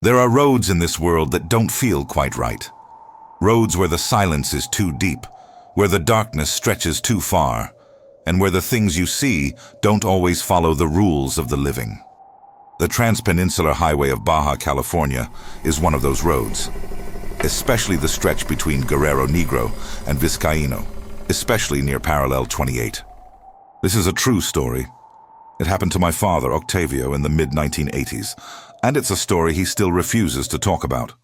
There are roads in this world that don't feel quite right. Roads where the silence is too deep, where the darkness stretches too far, and where the things you see don't always follow the rules of the living. The Transpeninsular Highway of Baja California is one of those roads, especially the stretch between Guerrero Negro and Vizcaíno, especially near Parallel 28. This is a true story. It happened to my father, Octavio, in the mid-1980s, and it's a story he still refuses to talk about,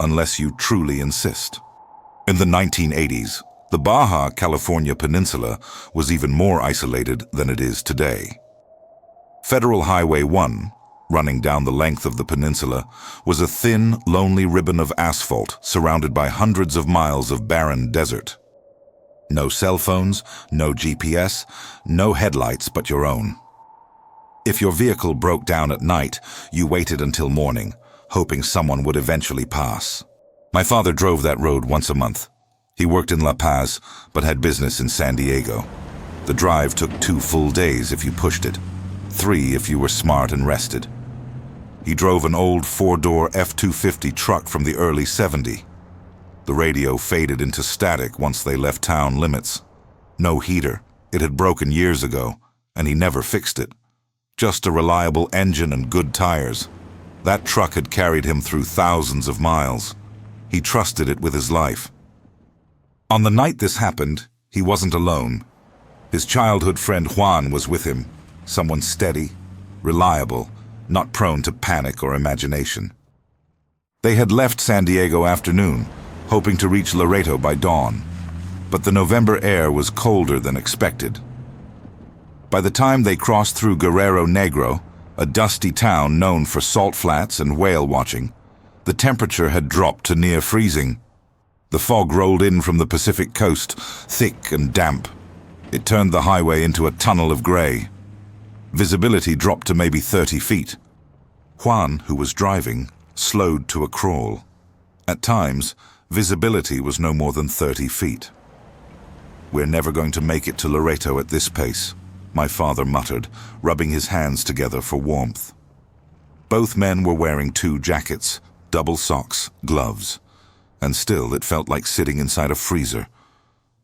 unless you truly insist. In the 1980s, the Baja California Peninsula was even more isolated than it is today. Federal Highway 1, running down the length of the peninsula, was a thin, lonely ribbon of asphalt surrounded by hundreds of miles of barren desert. No cell phones, no GPS, no headlights but your own. If your vehicle broke down at night, you waited until morning, hoping someone would eventually pass. My father drove that road once a month. He worked in La Paz, but had business in San Diego. The drive took 2 full days if you pushed it, 3 if you were smart and rested. He drove an old 4-door F-250 truck from the early '70s. The radio faded into static once they left town limits. No heater. It had broken years ago, and he never fixed it. Just a reliable engine and good tires. That truck had carried him through thousands of miles. He trusted it with his life. On the night this happened, he wasn't alone. His childhood friend Juan was with him, someone steady, reliable, not prone to panic or imagination. They had left San Diego afternoon, hoping to reach Laredo by dawn, but the November air was colder than expected. By the time they crossed through Guerrero Negro, a dusty town known for salt flats and whale watching, the temperature had dropped to near freezing. The fog rolled in from the Pacific coast, thick and damp. It turned the highway into a tunnel of gray. Visibility dropped to maybe 30 feet. Juan, who was driving, slowed to a crawl. At times, visibility was no more than 30 feet. "We're never going to make it to Laredo at this pace," my father muttered, rubbing his hands together for warmth. Both men were wearing 2 jackets, double socks, gloves, and still it felt like sitting inside a freezer.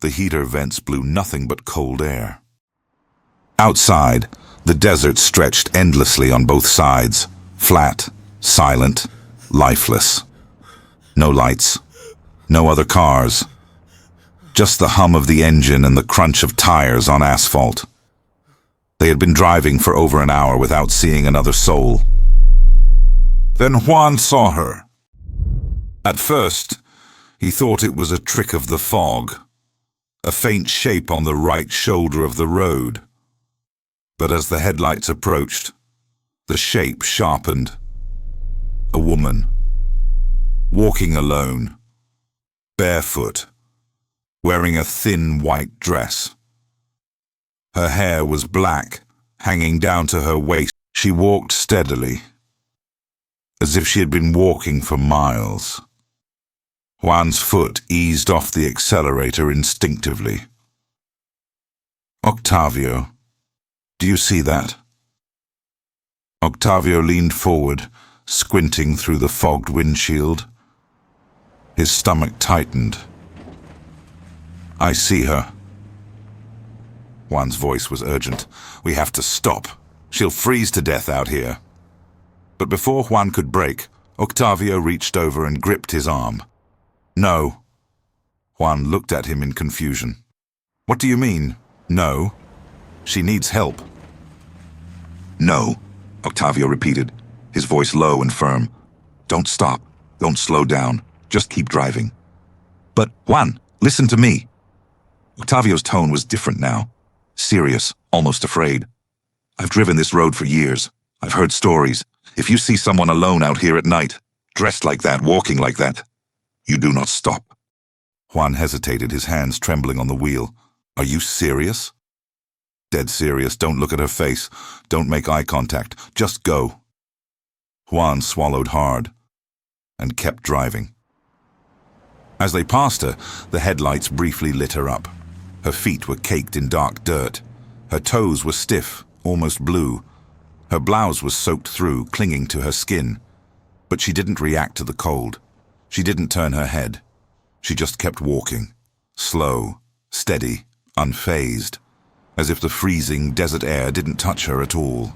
The heater vents blew nothing but cold air. Outside, the desert stretched endlessly on both sides, flat, silent, lifeless. No lights, no other cars, just the hum of the engine and the crunch of tires on asphalt. They had been driving for over an hour without seeing another soul. Then Juan saw her. At first, he thought it was a trick of the fog, a faint shape on the right shoulder of the road. But as the headlights approached, the shape sharpened. A woman, walking alone, barefoot, wearing a thin white dress. Her hair was black, hanging down to her waist. She walked steadily, as if she had been walking for miles. Juan's foot eased off the accelerator instinctively. "Octavio, do you see that?" Octavio leaned forward, squinting through the fogged windshield. His stomach tightened. "I see her." Juan's voice was urgent. "We have to stop. She'll freeze to death out here." But before Juan could brake, Octavio reached over and gripped his arm. "No." Juan looked at him in confusion. "What do you mean, no? She needs help." "No," Octavio repeated, his voice low and firm. "Don't stop. Don't slow down. Just keep driving." "But, Juan, listen to me." Octavio's tone was different now. Serious, almost afraid. "I've driven this road for years. I've heard stories. If you see someone alone out here at night, dressed like that, walking like that, you do not stop." Juan hesitated, his hands trembling on the wheel. "Are you serious?" "Dead serious. Don't look at her face. Don't make eye contact. Just go." Juan swallowed hard and kept driving. As they passed her, the headlights briefly lit her up. Her feet were caked in dark dirt. Her toes were stiff, almost blue. Her blouse was soaked through, clinging to her skin. But she didn't react to the cold. She didn't turn her head. She just kept walking, slow, steady, unfazed, as if the freezing desert air didn't touch her at all.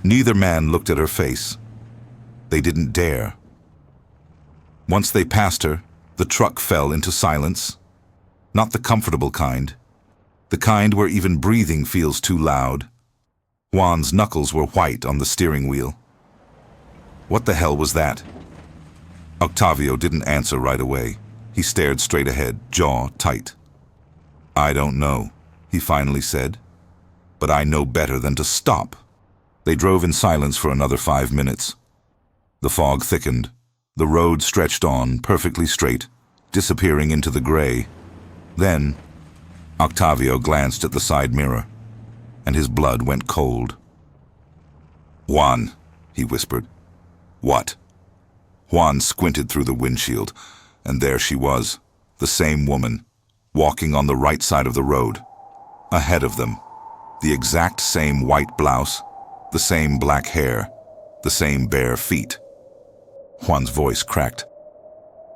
Neither man looked at her face. They didn't dare. Once they passed her, the truck fell into silence. Not the comfortable kind. The kind where even breathing feels too loud. Juan's knuckles were white on the steering wheel. What the hell was that? Octavio didn't answer right away. He stared straight ahead, jaw tight. "I don't know," he finally said. "But I know better than to stop." They drove in silence for another 5 minutes. The fog thickened. The road stretched on, perfectly straight, disappearing into the gray. Then, Octavio glanced at the side mirror, and his blood went cold. "Juan," he whispered. "What?" Juan squinted through the windshield, and there she was, the same woman, walking on the right side of the road. Ahead of them, the exact same white blouse, the same black hair, the same bare feet. Juan's voice cracked.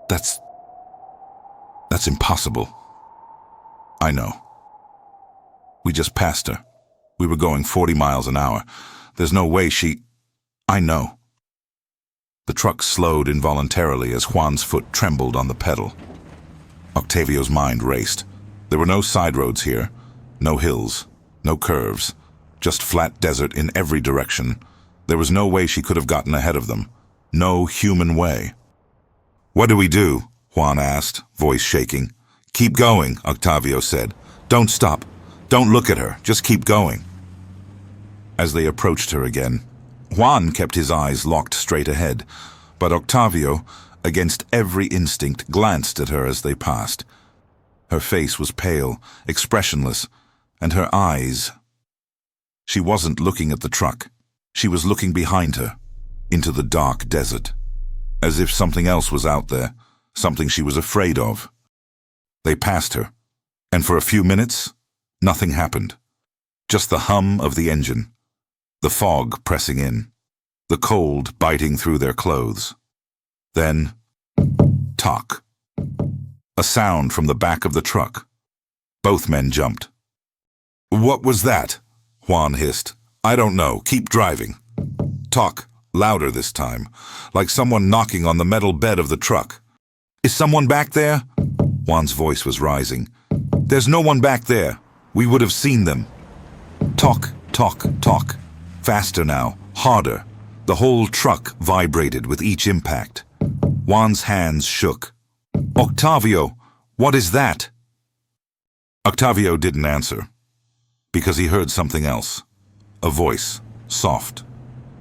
That's impossible." "I know. We just passed her. We were going 40 miles an hour. There's no way she—" "I know." The truck slowed involuntarily as Juan's foot trembled on the pedal. Octavio's mind raced. There were no side roads here, no hills, no curves, just flat desert in every direction. There was no way she could have gotten ahead of them. No human way. "What do we do?" Juan asked, voice shaking. "Keep going," Octavio said. "Don't stop. Don't look at her. Just keep going." As they approached her again, Juan kept his eyes locked straight ahead, but Octavio, against every instinct, glanced at her as they passed. Her face was pale, expressionless, and her eyes— She wasn't looking at the truck. She was looking behind her, into the dark desert, as if something else was out there, something she was afraid of. They passed her, and for a few minutes, nothing happened. Just the hum of the engine, the fog pressing in, the cold biting through their clothes. Then, talk. A sound from the back of the truck. Both men jumped. "What was that?" Juan hissed. "I don't know. Keep driving." Talk, louder this time, like someone knocking on the metal bed of the truck. "Is someone back there?" Juan's voice was rising. "There's no one back there. We would have seen them." Talk, talk, talk. Faster now, harder. The whole truck vibrated with each impact. Juan's hands shook. "Octavio, what is that?" Octavio didn't answer, because he heard something else. A voice, soft,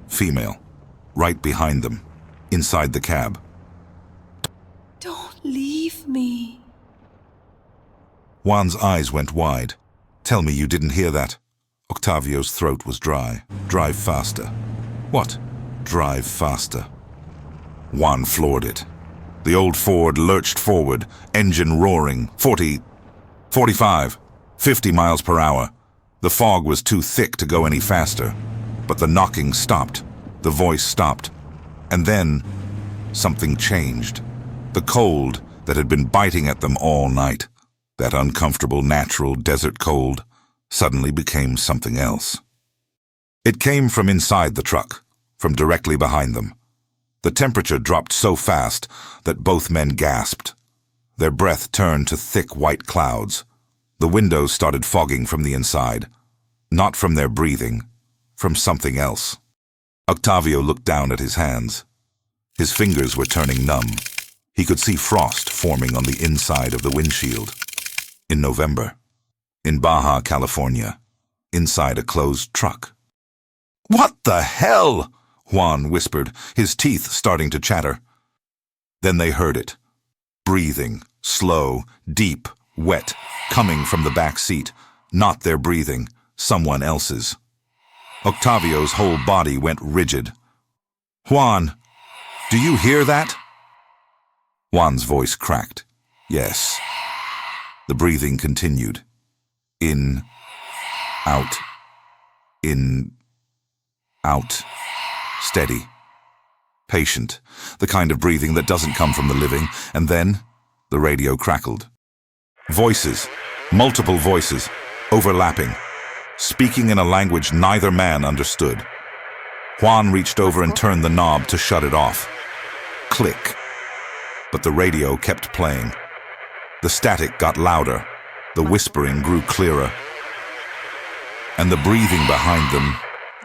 female, right behind them, inside the cab. "Don't leave me." Juan's eyes went wide. "Tell me you didn't hear that." Octavio's throat was dry. "Drive faster." "What?" "Drive faster." Juan floored it. The old Ford lurched forward, engine roaring, 40, 45, 50 miles per hour. The fog was too thick to go any faster, but the knocking stopped, the voice stopped, and then something changed. The cold that had been biting at them all night, that uncomfortable natural desert cold, suddenly became something else. It came from inside the truck, from directly behind them. The temperature dropped so fast that both men gasped. Their breath turned to thick white clouds. The windows started fogging from the inside, not from their breathing, from something else. Octavio looked down at his hands. His fingers were turning numb. He could see frost forming on the inside of the windshield. In November, in Baja California, inside a closed truck. "What the hell?" Juan whispered, his teeth starting to chatter. Then they heard it. Breathing, slow, deep, wet, coming from the back seat. Not their breathing, someone else's. Octavio's whole body went rigid. "Juan, do you hear that?" Juan's voice cracked. "Yes." The breathing continued. In, out, in, out, steady. patient, the kind of breathing that doesn't come from the living, and then the radio crackled. Voices, multiple voices, overlapping, speaking in a language neither man understood. Juan reached over and turned the knob to shut it off. Click. But the radio kept playing. The static got louder, the whispering grew clearer, and the breathing behind them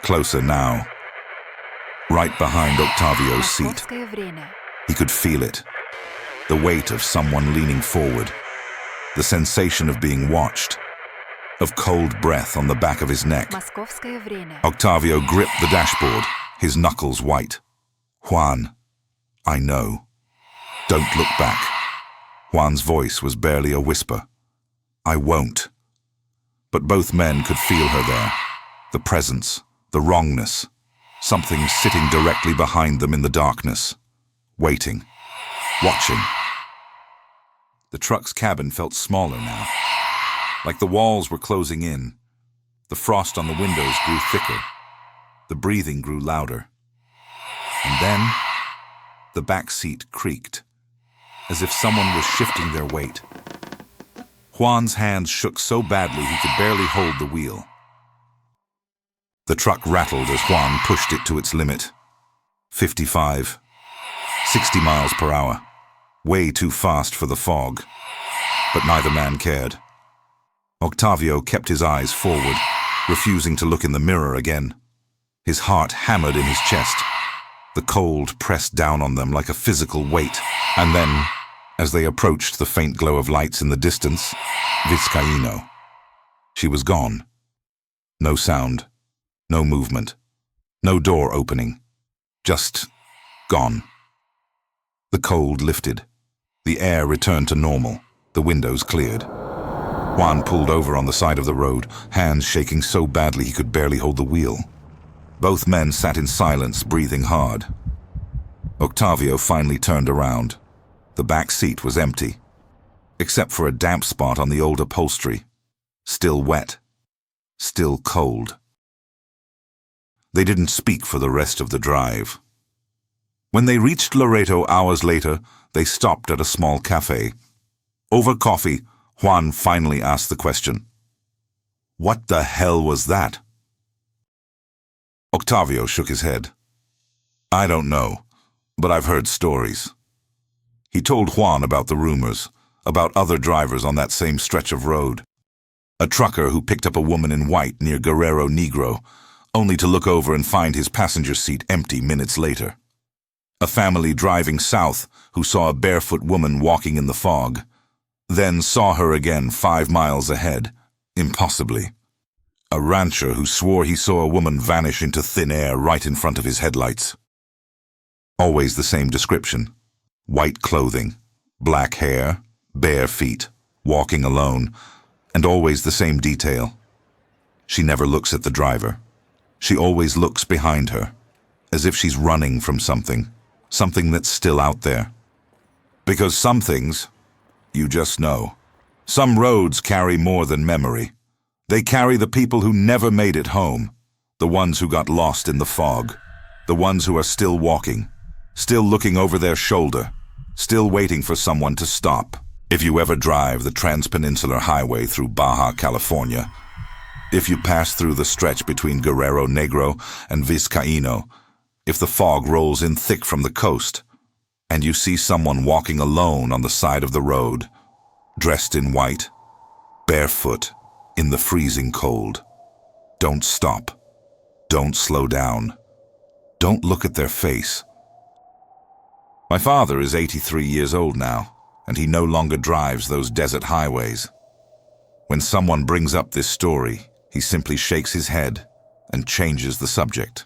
closer now. Right behind Octavio's seat. He could feel it. The weight of someone leaning forward. The sensation of being watched. Of cold breath on the back of his neck. Octavio gripped the dashboard, his knuckles white. Juan, I know. Don't look back. Juan's voice was barely a whisper. I won't. But both men could feel her there. The presence, the wrongness. Something sitting directly behind them in the darkness. Waiting. Watching. The truck's cabin felt smaller now. Like the walls were closing in. The frost on the windows grew thicker. The breathing grew louder. And then, the back seat creaked, as if someone was shifting their weight. Juan's hands shook so badly he could barely hold the wheel. The truck rattled as Juan pushed it to its limit. 55, 60 miles per hour. Way too fast for the fog. But neither man cared. Octavio kept his eyes forward, refusing to look in the mirror again. His heart hammered in his chest. The cold pressed down on them like a physical weight. And then, as they approached the faint glow of lights in the distance, Vizcaíno. She was gone. No sound, no movement, no door opening. Just gone. The cold lifted. The air returned to normal. The windows cleared. Juan pulled over on the side of the road, hands shaking so badly he could barely hold the wheel. Both men sat in silence, breathing hard. Octavio finally turned around. The back seat was empty, except for a damp spot on the old upholstery. Still wet. Still cold. They didn't speak for the rest of the drive. When they reached Laredo hours later, they stopped at a small cafe. Over coffee, Juan finally asked the question. What the hell was that? Octavio shook his head. I don't know, but I've heard stories. He told Juan about the rumors, about other drivers on that same stretch of road. A trucker who picked up a woman in white near Guerrero Negro, only to look over and find his passenger seat empty minutes later. A family driving south who saw a barefoot woman walking in the fog, then saw her again 5 miles ahead, impossibly. A rancher who swore he saw a woman vanish into thin air right in front of his headlights. Always the same description. White clothing, black hair, bare feet, walking alone, and always the same detail. She never looks at the driver. She always looks behind her, as if she's running from something that's still out there. Because some things, you just know. Some roads carry more than memory. They carry the people who never made it home, the ones who got lost in the fog, the ones who are still walking, still looking over their shoulder, still waiting for someone to stop. If you ever drive the Transpeninsular Highway through Baja California, if you pass through the stretch between Guerrero Negro and Vizcaíno, if the fog rolls in thick from the coast, and you see someone walking alone on the side of the road, dressed in white, barefoot, in the freezing cold, don't stop. Don't slow down. Don't look at their face. My father is 83 years old now, and he no longer drives those desert highways. When someone brings up this story, he simply shakes his head and changes the subject.